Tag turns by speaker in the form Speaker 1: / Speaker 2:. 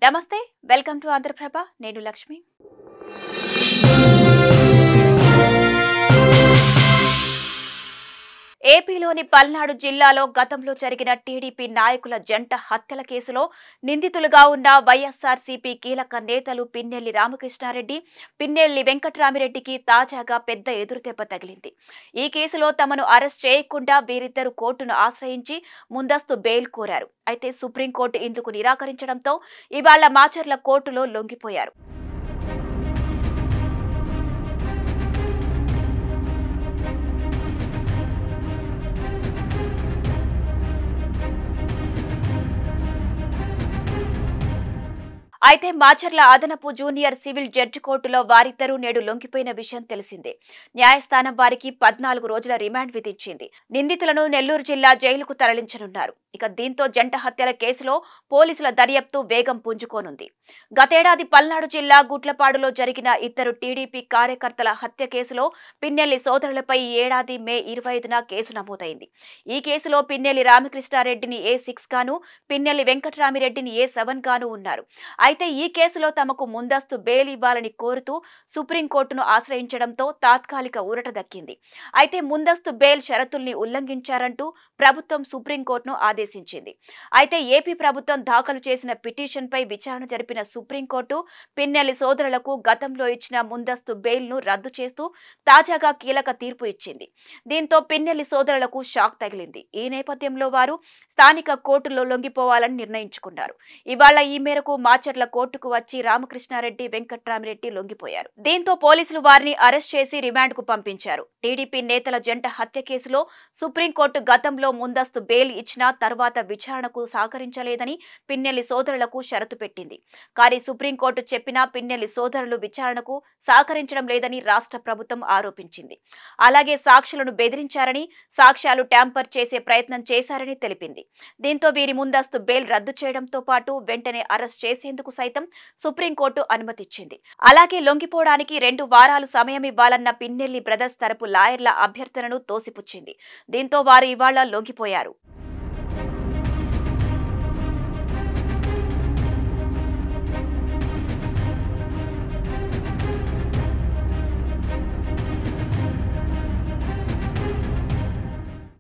Speaker 1: నమస్తే, welcome to Andhraprabha. నేను లక్ష్మి. ఏపీలోని పల్నాడు జిల్లాలో గతంలో జరిగిన టీడీపీ నాయకుల జంట హత్యల కేసులో నిందితులుగా ఉన్న వైఎస్ఆర్సీపీ కీలక నేతలు పిన్నెల్లి రామకృష్ణారెడ్డి, పిన్నెల్లి వెంకట్రామిరెడ్డికి తాజాగా పెద్ద ఎదురుదెబ్బ తగిలింది. ఈ కేసులో తమను అరెస్ట్ చేయకుండా వీరిద్దరూ కోర్టును ఆశ్రయించి ముందస్తు బెయిల్ కోరారు. అయితే సుప్రీంకోర్టు ఇందుకు నిరాకరించడంతో ఇవాళ మాచర్ల కోర్టులో లొంగిపోయారు. అయితే మాచర్ల అదనపు జూనియర్ సివిల్ జడ్జి కోర్టులో వారిద్దరూ నేడు లొంగిపోయిన విషయం తెలిసిందే. న్యాయస్థానం వారికి 14 రోజుల రిమాండ్ విధించింది. నిందితులను నెల్లూరు జిల్లా జైలుకు తరలించనున్నారు. ఇక దీంతో జంట హత్యల కేసులో పోలీసుల దర్యాప్తు వేగం పుంజుకోనుంది. గతేడాది పల్నాడు జిల్లా గుట్లపాడులో జరిగిన ఇద్దరు టీడీపీ కార్యకర్తల హత్య కేసులో పిన్నెల్లి సోదరులపై ఈ ఏడాది మే 25న కేసు నమోదైంది. ఈ కేసులో పిన్నెల్లి రామకృష్ణారెడ్డిని A6 గాను, పిన్నెల్లి వెంకట్రామిరెడ్డిని A7 గాను ఉన్నారు. అయితే ఈ కేసులో తమకు ముందస్తు బెయిల్ ఇవ్వాలని కోరుతూ సుప్రీంకోర్టును ఆశ్రయించడంతో తాత్కాలిక ఊరట దక్కింది. అయితే ముందస్తు బెయిల్ షరతుల్ని ఉల్లంఘించారంటూ ప్రభుత్వం సుప్రీంకోర్టును ఆదేశించింది. అయితే ఏపీ ప్రభుత్వం దాఖలు చేసిన పిటిషన్పై విచారణ జరిపిన సుప్రీంకోర్టు పిన్నెల్లి సోదరులకు గతంలో ఇచ్చిన ముందస్తు బెయిల్ను రద్దు చేస్తూ తాజాగా కీలక తీర్పు ఇచ్చింది. దీంతో పిన్నెల్లి సోదరులకు షాక్ తగిలింది. ఈ నేపథ్యంలో వారు స్థానిక కోర్టులో లొంగిపోవాలని నిర్ణయించుకున్నారు. ఇవాళ ఈ మేరకు మాచర్ల కోర్టుకు వచ్చి రామకృష్ణారెడ్డి, వెంకట్రామిరెడ్డి లొంగిపోయారు. దీంతో పోలీసులు వారిని అరెస్ట్ చేసి రిమాండ్ కు పంపించారు. టీడీపీ నేతల జంట హత్య కేసులో సుప్రీంకోర్టు గతంలో ముందస్తు బెయిల్ ఇచ్చినా తర్వాత విచారణకు సహకరించలేదని పిన్నెల్లి సోదరులకు షరతు పెట్టింది. కానీ సుప్రీంకోర్టు చెప్పినా పిన్నెల్లి సోదరులు విచారణకు సహకరించడం లేదని రాష్ట్ర ప్రభుత్వం ఆరోపించింది. అలాగే సాక్షులను బెదిరించారని, సాక్ష్యాలు ట్యాంపర్ చేసే ప్రయత్నం చేశారని తెలిపింది. దీంతో వీరి ముందస్తు బెయిల్ రద్దు చేయడంతో పాటు వెంటనే అరెస్ట్ చేసేందుకు సైతం సుప్రీంకోర్టు అనుమతిచ్చింది. అలాగే లొంగిపోవడానికి 2 వారాలు సమయం ఇవ్వాలన్న పిన్నెల్లి బ్రదర్స్ తరపు లాయర్ల అభ్యర్థనను తోసిపుచ్చింది. దీంతో వారు ఇవాళ లొంగిపోయారు.